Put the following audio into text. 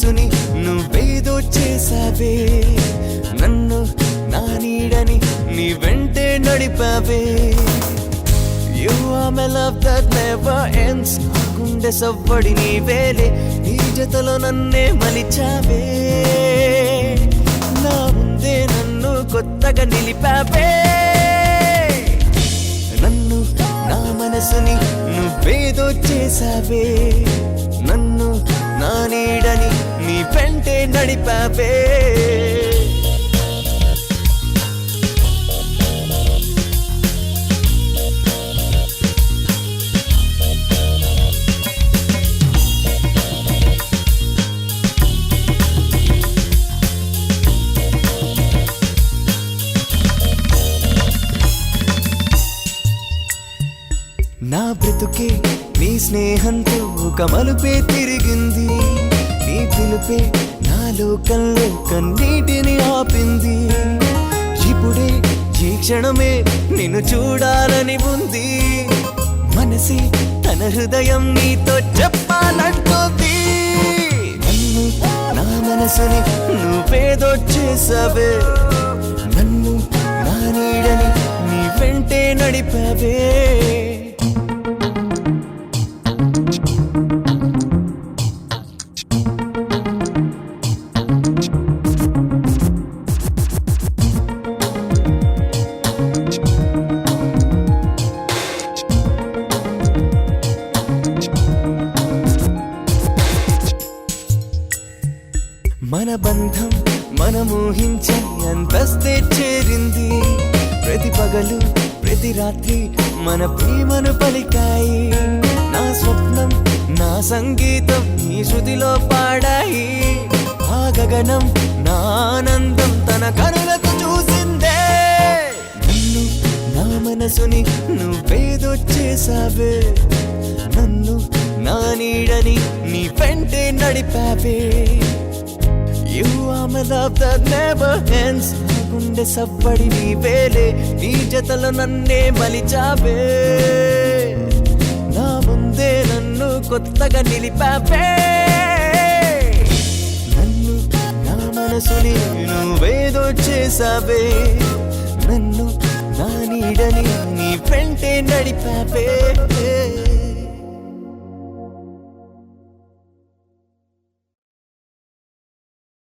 మనసుని నువ్వేదో చేసావే నన్ను నా నీడని నీ వెంటే నడిపావే You are my love that never ends గుండె సవ్వడి నీవేలే నీ జతలో నన్నే మలిచావే నా ముందే నన్ను కొత్తగా నిలిపావే నన్ను నా మనసుని నువ్వేదో చేసావే నన్ను నా నీడని నీ వెంటే నడిపావే నా బ్రతుకే నీ స్నేహంతో ఒక మలుపే తిరిగింది నీ పిలుపే నా లోకంలో కన్నీటిని ఆపింది ఇప్పుడే ఈ క్షణమే నిన్ను చూడాలని ఉంది మనసి తన హృదయం నీతో చెప్పాలంటుంది నన్ను నా మనసుని నువ్వేదో చేసావే నన్ను నా నీడని నీ వెంటే నడిపావే మన బంధం మనమూహించే అంతస్తే చేరింది ప్రతి పగలు ప్రతి రాత్రి మన ప్రేమను పలికాయి నా స్వప్నం నా సంగీతం నీ శృతిలో పాడాయి ఆ గగనం నా ఆనందం తన కనులకు చూసిందే నన్ను నా మనసుని నువ్వేదో చేసావే నన్ను నా నీడని నీ వెంటే నడిపావే You are my love that never ends గుండె సవ్వడి నీవేలే నీ జతలో నన్నే మలిచావే నా ముందే నన్ను కొత్తగా నిలిపావే నన్ను నా మనసుని నువ్వేదో చేసావే నన్ను నా నీడని నీ వెంటే నడిపావే